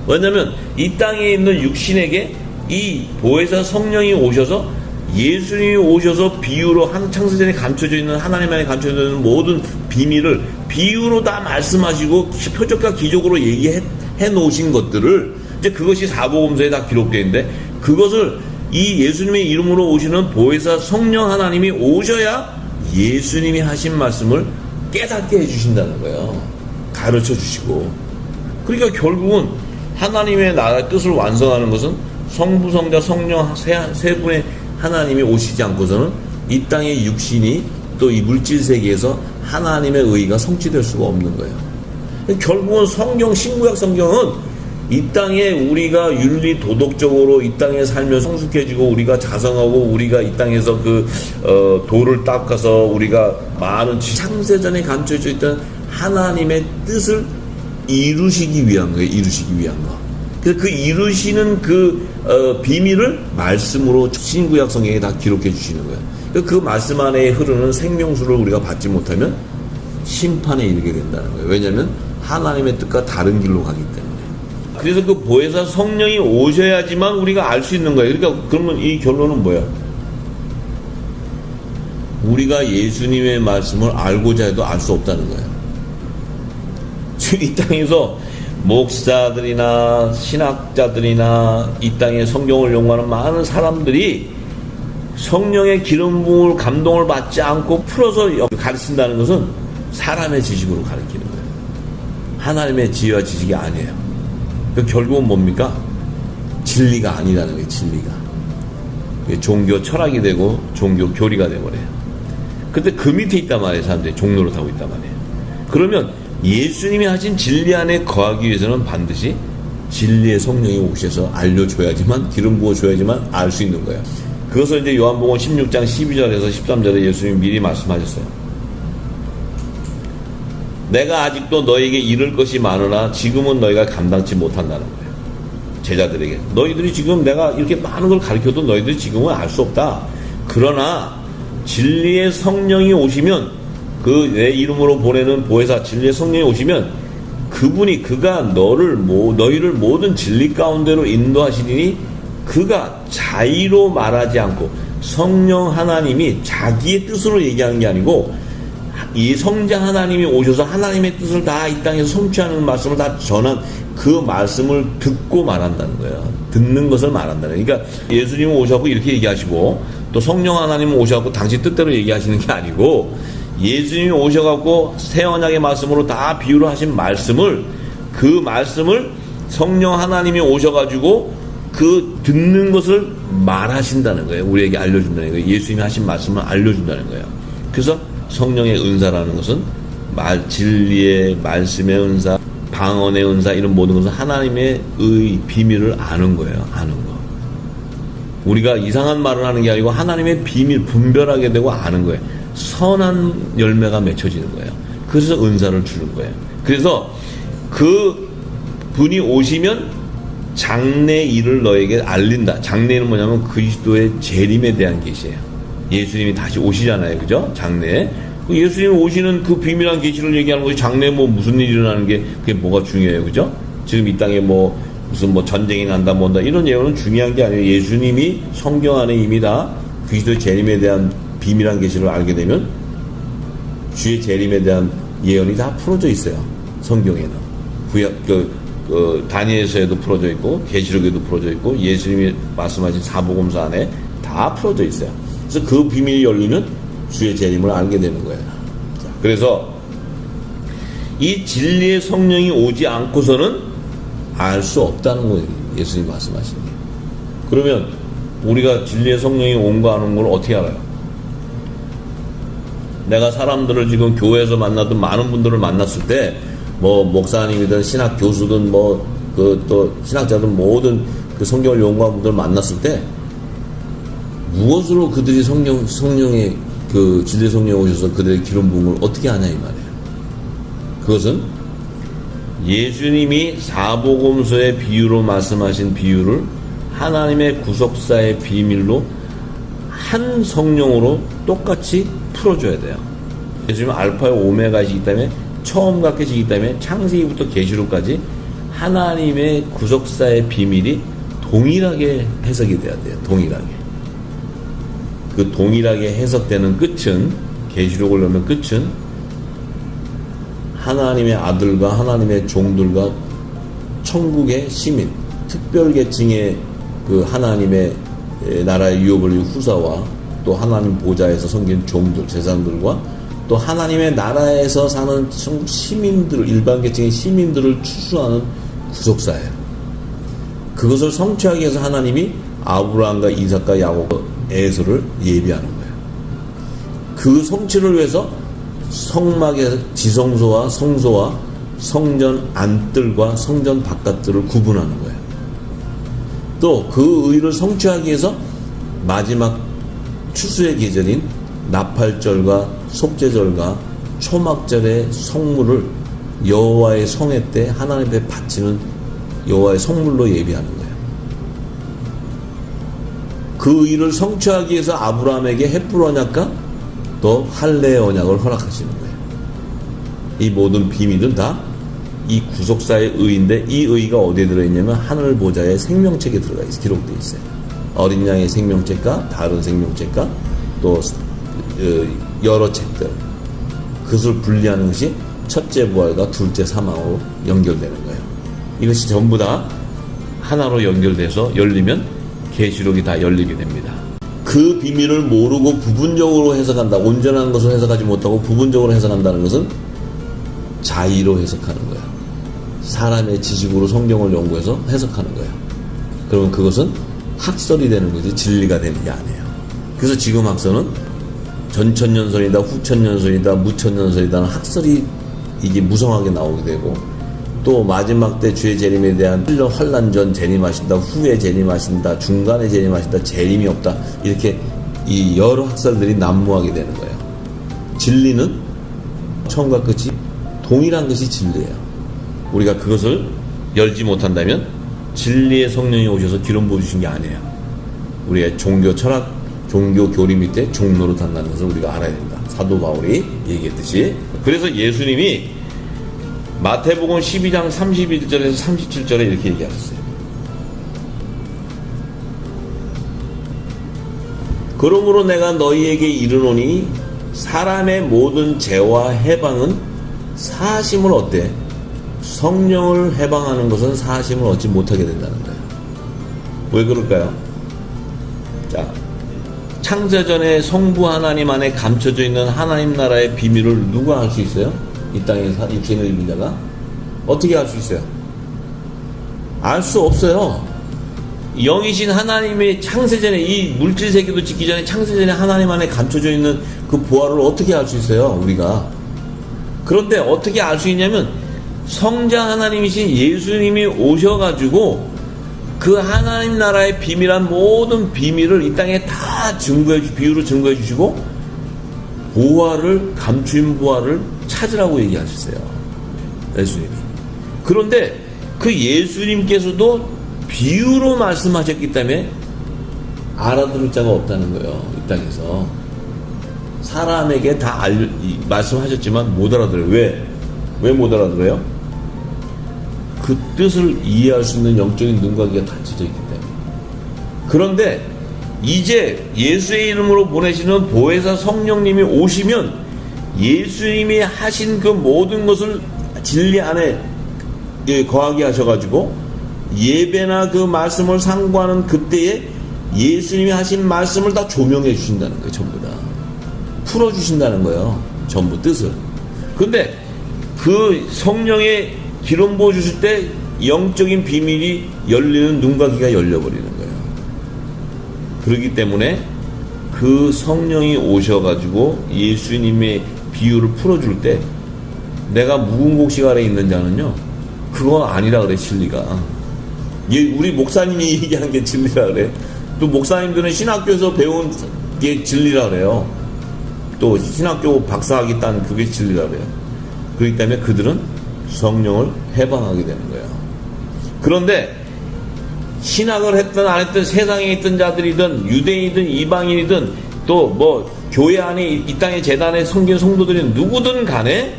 왜냐하면 이 땅에 있는 육신에게 이 보혜사 성령이 오셔서, 예수님이 오셔서 비유로 창세전에 감춰져 있는, 하나님 안에 감춰져 있는 모든 비밀을 비유로 다 말씀하시고 표적과 기적으로 얘기해 놓으신 것들을, 이제 그것이 사복음서에 다 기록되어 있는데, 그것을 이 예수님의 이름으로 오시는 보혜사 성령 하나님이 오셔야 예수님이 하신 말씀을 깨닫게 해주신다는 거예요. 가르쳐 주시고. 그러니까 결국은 하나님의 나라의 뜻을 완성하는 것은 성부, 성자, 성령 세 분의 하나님이 오시지 않고서는 이 땅의 육신이 또 이 물질 세계에서 하나님의 의가 성취될 수가 없는 거예요. 결국은 성경, 신구약 성경은 이 땅에 우리가 윤리 도덕적으로 이 땅에 살면 성숙해지고, 우리가 자성하고, 우리가 이 땅에서 도를 닦아서 우리가 많은 창세전에 감춰져 있던 하나님의 뜻을 이루시기 위한 거예요. 이루시기 위한 거. 그래서 그 이루시는 비밀을 말씀으로 신구약 성경에 다 기록해 주시는 거예요. 그 말씀 안에 흐르는 생명수를 우리가 받지 못하면 심판에 이르게 된다는 거예요. 왜냐하면 하나님의 뜻과 다른 길로 가기 때문에. 그래서 그 보혜사 성령이 오셔야지만 우리가 알 수 있는 거예요. 그러니까 그러면 이 결론은 뭐야? 우리가 예수님의 말씀을 알고자 해도 알 수 없다는 거예요. 지금 이 땅에서 목사들이나 신학자들이나 이 땅에 성경을 연구하는 많은 사람들이 성령의 기름 부음을 감동을 받지 않고 풀어서 가르친다는 것은 사람의 지식으로 가르치는 거예요. 하나님의 지혜와 지식이 아니에요. 결국은 뭡니까? 진리가 아니라는 거예요. 진리가. 종교 철학이 되고 종교 교리가 되어버려요. 근데 그 밑에 있단 말이에요. 사람들이 종로를 타고 있단 말이에요. 그러면 예수님이 하신 진리 안에 거하기 위해서는 반드시 진리의 성령이 오셔서 알려줘야지만, 기름 부어줘야지만 알 수 있는 거예요. 그것을 이제 요한복음 16장 12절에서 13절에 예수님이 미리 말씀하셨어요. 내가 아직도 너에게 이를 것이 많으나 지금은 너희가 감당치 못한다는 거예요. 제자들에게. 너희들이 지금 내가 이렇게 많은 걸 가르쳐도 너희들이 지금은 알 수 없다. 그러나 진리의 성령이 오시면, 내 이름으로 보내는 보혜사 진리의 성령이 오시면 그가 너희를 모든 진리 가운데로 인도하시리니, 그가 자의로 말하지 않고 성령 하나님이 자기의 뜻으로 얘기하는 게 아니고 이 성자 하나님이 오셔서 하나님의 뜻을 다 이 땅에서 성취하는 말씀을 다 전한 그 말씀을 듣고 말한다는 거예요. 듣는 것을 말한다는 거예요. 그러니까 예수님은 오셔서 이렇게 얘기하시고, 또 성령 하나님은 오셔서 당신 뜻대로 얘기하시는 게 아니고, 예수님이 오셔갖고 새 언약의 말씀으로 다 비유로 하신 말씀을, 그 말씀을 성령 하나님이 오셔가지고 듣는 것을 말하신다는 거예요. 우리에게 알려준다는 거예요. 예수님이 하신 말씀을 알려준다는 거예요. 그래서 성령의 은사라는 것은 진리의 말씀의 은사, 방언의 은사, 이런 모든 것은 하나님의 비밀을 아는 거예요. 아는 거. 우리가 이상한 말을 하는 게 아니고 하나님의 비밀 분별하게 되고 아는 거예요. 선한 열매가 맺혀지는 거예요. 그래서 은사를 주는 거예요. 그래서 그 분이 오시면 장래 일을 너에게 알린다. 장래는 뭐냐면 그리스도의 재림에 대한 계시예요. 예수님이 다시 오시잖아요. 그죠? 장래에. 예수님이 오시는 그 비밀한 계시를 얘기하는 것이, 장래에 무슨 일이 일어나는 게 그게 뭐가 중요해요. 그죠? 지금 이 땅에 무슨 전쟁이 난다 뭔다 이런 예언은 중요한 게 아니에요. 예수님이 성경 안에 이미 다 그리스도의 재림에 대한 비밀한 계시를 알게 되면 주의 재림에 대한 예언이 다 풀어져 있어요. 성경에는. 다니엘서에도 풀어져 있고 계시록에도 풀어져 있고 예수님이 말씀하신 사복음서 안에 다 풀어져 있어요. 그래서 그 비밀이 열리면 주의 재림을 알게 되는 거예요. 그래서 이 진리의 성령이 오지 않고서는 알 수 없다는 거예요. 예수님이 말씀하신 게. 그러면 우리가 진리의 성령이 온 거 안 온 걸 어떻게 알아요? 내가 사람들을 지금 교회에서 만나든 많은 분들을 만났을 때 목사님이든 신학 교수든 또 신학자든 모든 그 성경을 연구한 분들을 만났을 때 무엇으로 그들이 성령의 진리 성령이 오셔서 그들의 기름 부음을 어떻게 하냐 이 말이에요. 그것은 예수님이 사복음서의 비유로 말씀하신 비유를 하나님의 구속사의 비밀로 한 성령으로 똑같이 풀어줘야 돼요. 예수님은 알파와 오메가이시기 때문에 처음과 끝이기 때문에 창세기부터 계시록까지 하나님의 구속사의 비밀이 동일하게 해석이 돼야 돼요. 동일하게. 그 동일하게 해석되는 끝은, 계시록을 넣으면 끝은 하나님의 아들과 하나님의 종들과 천국의 시민, 특별계층의 그 하나님의 나라의 유업을 이룬 후사와 또 하나님 보좌에서 섬긴 종들, 제사장들과 또 하나님의 나라에서 사는 시민들, 일반 계층의 시민들을 추수하는 구속사예요. 그것을 성취하기 위해서 하나님이 아브라함과 이삭과 야곱과 에서를 예비하는 거예요. 그 성취를 위해서 성막의 지성소와 성소와 성전 안뜰과 성전 바깥들을 구분하는 거예요. 또 그 의를 성취하기 위해서 마지막 추수의 계절인 나팔절과 속죄절과 초막절의 성물을 여호와의 성회 때 하나님 앞에 바치는 여호와의 성물로 예비하는 거예요. 그 의를 성취하기 위해서 아브라함에게 헷불 언약과 또 할례의 언약을 허락하시는 거예요. 이 모든 비밀은 다 이 구속사의 의인데, 이 의가 어디에 들어있냐면 하늘 보좌의 생명책에 들어가 있어요. 기록되어 있어요. 어린 양의 생명책과 다른 생명책과 또 여러 책들, 그것을 분리하는 것이 첫째 부활과 둘째 사망으로 연결되는 거예요. 이것이 전부 다 하나로 연결돼서 열리면 계시록이 다 열리게 됩니다. 그 비밀을 모르고 부분적으로 해석한다, 온전한 것을 해석하지 못하고 부분적으로 해석한다는 것은 자의로 해석하는 거예요. 사람의 지식으로 성경을 연구해서 해석하는 거예요. 그러면 그것은 학설이 되는 거지 진리가 되는 게 아니에요. 그래서 지금 학설은 전천년설이다, 후천년설이다, 무천년설이다는 학설이 이게 무성하게 나오게 되고, 또 마지막 때 주의 재림에 대한 환란 전 재림하신다, 후에 재림하신다, 중간에 재림하신다, 재림이 없다, 이렇게 이 여러 학설들이 난무하게 되는 거예요. 진리는 처음과 끝이 동일한 것이 진리예요. 우리가 그것을 열지 못한다면 진리의 성령이 오셔서 기름 부어주신 게 아니에요. 우리의 종교 철학, 종교 교리 밑에 종로를 한다는 것을 우리가 알아야 된다. 사도 바울이 얘기했듯이. 그래서 예수님이 마태복음 12장 31절에서 37절에 이렇게 얘기하셨어요. 그러므로 내가 너희에게 이르노니 사람의 모든 죄와 해방은 사하심을 얻되 성령을 해방하는 것은 사하심을 얻지 못하게 된다는 거예요. 왜 그럴까요? 자, 창세전에 성부 하나님 안에 감춰져 있는 하나님 나라의 비밀을 누가 알 수 있어요? 이 땅에 육신을 입은 자가? 어떻게 알 수 있어요? 알 수 없어요. 영이신 하나님의 창세전에, 이 물질 세계도 짓기 전에 창세전에 하나님 안에 감춰져 있는 그 보화를 어떻게 알 수 있어요? 우리가. 그런데 어떻게 알 수 있냐면 성자 하나님이신 예수님이 오셔가지고 그 하나님 나라의 비밀한 모든 비밀을 이 땅에 다 비유로 증거해 주시고 보화를, 감추인 보화를 찾으라고 얘기하셨어요. 예수님이. 그런데 그 예수님께서도 비유로 말씀하셨기 때문에 알아들을 자가 없다는 거예요. 이 땅에서. 사람에게 다 말씀하셨지만 못 알아들어요. 왜 못 알아들어요? 그 뜻을 이해할 수 있는 영적인 눈과 귀가 닫혀져 있기 때문에. 그런데 이제 예수의 이름으로 보내시는 보혜사 성령님이 오시면 예수님이 하신 그 모든 것을 진리 안에 거하게 하셔가지고 예배나 그 말씀을 상고하는 그때에 예수님이 하신 말씀을 다 조명해 주신다는 거예요. 전부 다 풀어주신다는 거예요. 전부 뜻을. 근데 그 성령의 기름 부어 주실 때 영적인 비밀이 열리는 눈과 귀가 열려버리는 거예요. 그렇기 때문에 그 성령이 오셔가지고 예수님의 비유를 풀어줄 때 내가 묵은 곡식 아래 있는 자는요, 그건 아니라 그래. 진리가 우리 목사님이 얘기하는 게 진리라 그래. 또 목사님들은 신학교에서 배운 게 진리라 그래요. 또 신학교 박사학위 딴 그게 진리라 그래요. 그렇기 때문에 그들은 성령을 해방하게 되는 거예요. 그런데 신학을 했든 안 했든 세상에 있던 자들이든 유대인이든 이방인이든 또 뭐 교회 안에 이 땅의 재단에 섬긴 성도들이 누구든 간에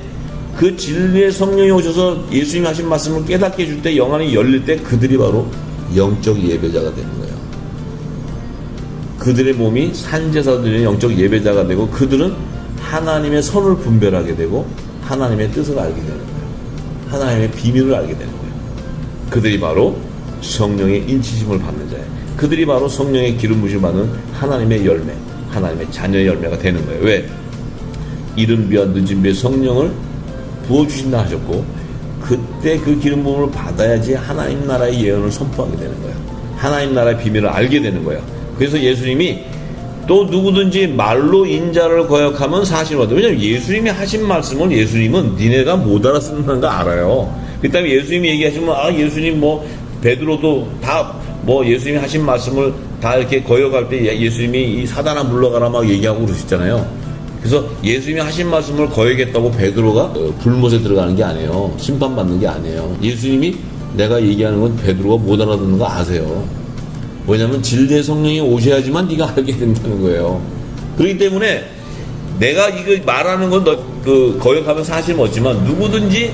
그 진리의 성령이 오셔서 예수님이 하신 말씀을 깨닫게 해줄 때 영안이 열릴 때 그들이 바로 영적 예배자가 되는 거예요. 그들의 몸이 산제사들의 영적 예배자가 되고 그들은 하나님의 선을 분별하게 되고 하나님의 뜻을 알게 되는 거예요. 하나님의 비밀을 알게 되는 거예요. 그들이 바로 성령의 인치심을 받는 자예요. 그들이 바로 성령의 기름 부으심을 받는 하나님의 열매, 하나님의 자녀의 열매가 되는 거예요. 왜? 이른 비와 늦은 비에 성령을 부어주신다 하셨고 그때 그 기름 부음을 받아야지 하나님 나라의 예언을 선포하게 되는 거예요. 하나님 나라의 비밀을 알게 되는 거예요. 그래서 예수님이 또 누구든지 말로 인자를 거역하면 사실을 얻어. 왜냐하면 예수님이 하신 말씀을 예수님은 니네가 못 알아듣는 거 알아요. 그 다음에 예수님이 얘기하시면 예수님 뭐 베드로도 다 뭐 예수님이 하신 말씀을 다 이렇게 거역할 때 예수님이 이 사단아 물러가라 막 얘기하고 그러셨잖아요. 그래서 예수님이 하신 말씀을 거역했다고 베드로가 불못에 들어가는 게 아니에요. 심판받는 게 아니에요. 예수님이 내가 얘기하는 건 베드로가 못 알아듣는 거 아세요. 왜냐하면 진리의 성령이 오셔야지만 네가 알게 된다는 거예요. 그렇기 때문에 내가 이거 말하는 건 거역하면 사실 멋지만 누구든지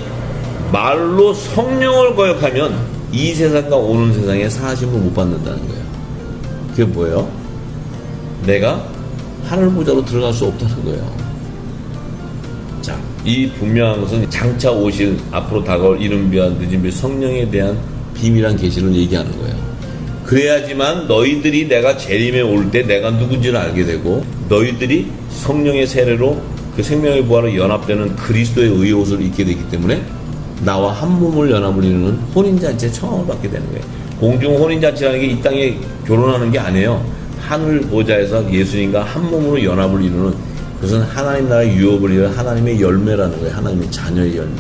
말로 성령을 거역하면 이 세상과 오는 세상에 사심을 못 받는다는 거예요. 그게 뭐예요? 내가 하늘 보좌로 들어갈 수 없다는 거예요. 자, 이 분명한 것은 장차 오실 앞으로 다가올 이른 비와 늦은 비 성령에 대한 비밀한 계시를 얘기하는 거예요. 그래야지만 너희들이 내가 재림에 올 때 내가 누군지를 알게 되고 너희들이 성령의 세례로 그 생명의 부활로 연합되는 그리스도의 의의 옷을 입게 되기 때문에 나와 한 몸을 연합을 이루는 혼인잔치에 청함을 받게 되는 거예요. 공중 혼인잔치라는 게 이 땅에 결혼하는 게 아니에요. 하늘 보좌에서 예수님과 한 몸으로 연합을 이루는 그것은 하나님 나라의 유업을 이루는 하나님의 열매라는 거예요. 하나님의 자녀의 열매.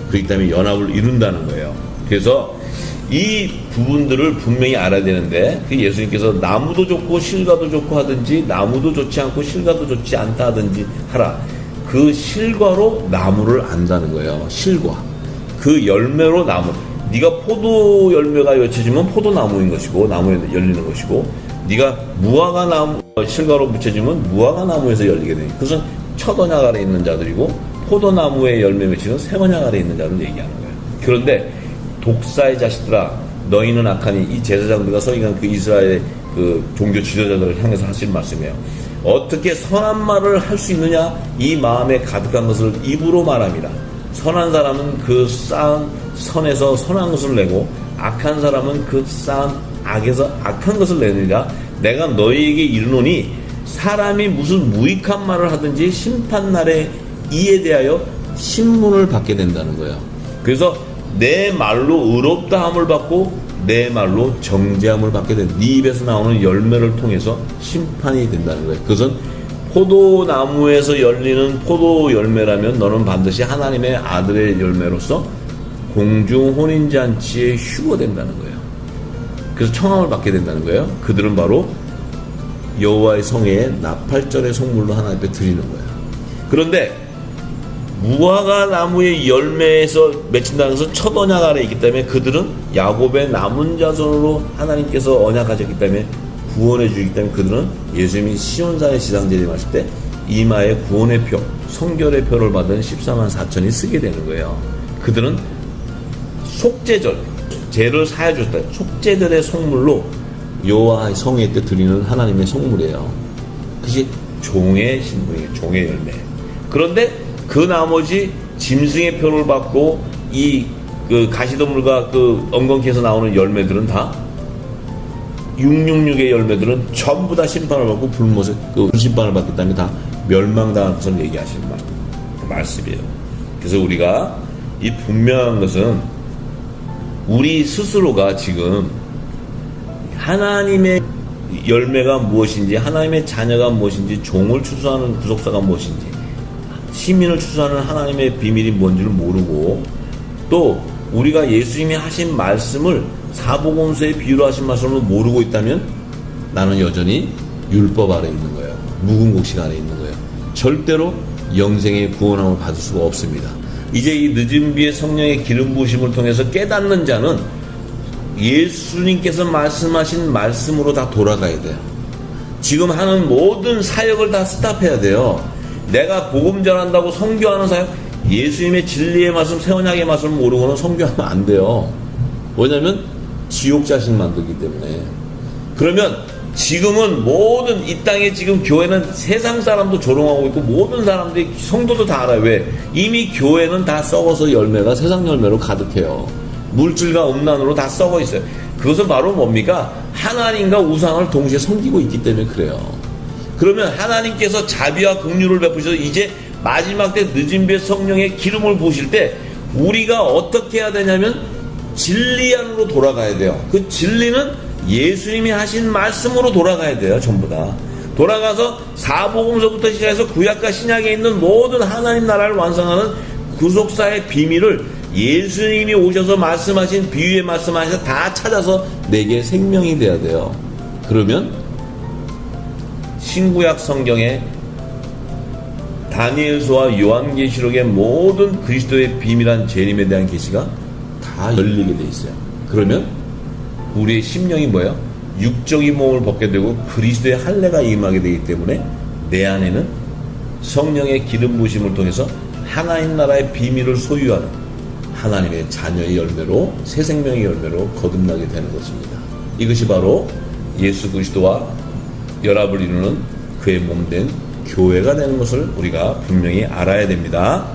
그렇기 때문에 연합을 이룬다는 거예요. 그래서 이 부분들을 분명히 알아야 되는데 그 예수님께서 나무도 좋고 실과도 좋고 하든지 나무도 좋지 않고 실과도 좋지 않다 하든지 하라. 그 실과로 나무를 안다는 거예요. 실과. 그 열매로 나무. 네가 포도 열매가 맺혀지면 포도나무인 것이고 나무에 열리는 것이고 네가 무화과 나무 실과로 묻혀지면 무화과 나무에서 열리게 되는 그것은 첫 언약 아래 있는 자들이고 포도나무의 열매 맺히는 새 언약 아래 있는 자를 얘기하는 거예요. 그런데 독사의 자식들아 너희는 악하니 이 제사장들과 서기관 그 이스라엘의 그 종교 지도자들을 향해서 하신 말씀이에요. 어떻게 선한 말을 할 수 있느냐? 이 마음에 가득한 것을 입으로 말합니다. 선한 사람은 그 쌓은 선에서 선한 것을 내고 악한 사람은 그 쌓은 악에서 악한 것을 내느니라. 내가 너희에게 이르노니 사람이 무슨 무익한 말을 하든지 심판날에 이에 대하여 신문을 받게 된다는 거예요. 그래서 내 말로 의롭다함을 받고 내 말로 정죄함을 받게 된다. 네 입에서 나오는 열매를 통해서 심판이 된다는 거예요. 그것은 포도나무에서 열리는 포도 열매라면 너는 반드시 하나님의 아들의 열매로서 공중 혼인잔치에 휴거된다는 거예요. 그래서 청함을 받게 된다는 거예요. 그들은 바로 여호와의 성회에 나팔절의 성물로 하나님 앞에 드리는 거예요. 그런데 무화과 나무의 열매에서 맺힌다는 것은 첫 언약 아래 있기 때문에 그들은 야곱의 남은 자손으로 하나님께서 언약하셨기 때문에 구원해 주기 때문에 그들은 예수님이 시온산의 지상재림하실 때 이마에 구원의 표, 성결의 표를 받은 14만 4천이 쓰게 되는 거예요. 그들은 속죄절, 죄를 사해 줬다. 속죄절의 성물로 여호와의 성회 때 드리는 하나님의 성물이에요. 그것이 종의 신분이에요. 종의 열매. 그런데 그 나머지 짐승의 표를 받고 그 가시덤불과 그 엉겅퀴에서 나오는 열매들은 다 666의 열매들은 전부 다 심판을 받고 불못에 불심판을 받기 때문에 다 멸망당할 것을 얘기하시는 말씀이에요. 그래서 우리가 이 분명한 것은 우리 스스로가 지금 하나님의 열매가 무엇인지 하나님의 자녀가 무엇인지 종을 추수하는 구속사가 무엇인지 시민을 추수하는 하나님의 비밀이 뭔지를 모르고 또 우리가 예수님이 하신 말씀을 사복음서에 비유로 하신 말씀을 모르고 있다면 나는 여전히 율법 아래 있는 거예요. 묵은 곡식 아래 있는 거예요. 절대로 영생의 구원함을 받을 수가 없습니다. 이제 이 늦은 비의 성령의 기름 부으심을 통해서 깨닫는 자는 예수님께서 말씀하신 말씀으로 다 돌아가야 돼요. 지금 하는 모든 사역을 다 스탑해야 돼요. 내가 복음 전한다고 선교하는 사역, 예수님의 진리의 말씀, 새 언약의 말씀을 모르고는 선교하면 안 돼요. 왜냐하면 지옥 자식 만들기 때문에. 그러면 지금은 모든 이 땅에 지금 교회는 세상 사람도 조롱하고 있고 모든 사람들이, 성도도 다 알아요. 왜? 이미 교회는 다 썩어서 열매가 세상 열매로 가득해요. 물질과 음란으로 다 썩어 있어요. 그것은 바로 뭡니까? 하나님과 우상을 동시에 섬기고 있기 때문에 그래요. 그러면 하나님께서 자비와 긍휼을 베푸셔서 이제 마지막 때 늦은 배 성령의 기름을 부으실 때 우리가 어떻게 해야 되냐면 진리 안으로 돌아가야 돼요. 그 진리는 예수님이 하신 말씀으로 돌아가야 돼요. 전부 다 돌아가서 사복음서부터 시작해서 구약과 신약에 있는 모든 하나님 나라를 완성하는 구속사의 비밀을 예수님이 오셔서 말씀하신 비유의 말씀하셔서 다 찾아서 내게 생명이 돼야 돼요. 그러면 신구약 성경에 다니엘서와 요한계시록의 모든 그리스도의 비밀한 재림에 대한 계시가 다 열리게 돼 있어요. 그러면 우리의 심령이 뭐예요? 육적인 몸을 벗게 되고 그리스도의 할례가 임하게 되기 때문에 내 안에는 성령의 기름 부으심을 통해서 하나님 나라의 비밀을 소유하는 하나님의 자녀의 열매로, 새 생명의 열매로 거듭나게 되는 것입니다. 이것이 바로 예수 그리스도와 연합을 이루는 그의 몸된 교회가 되는 것을 우리가 분명히 알아야 됩니다.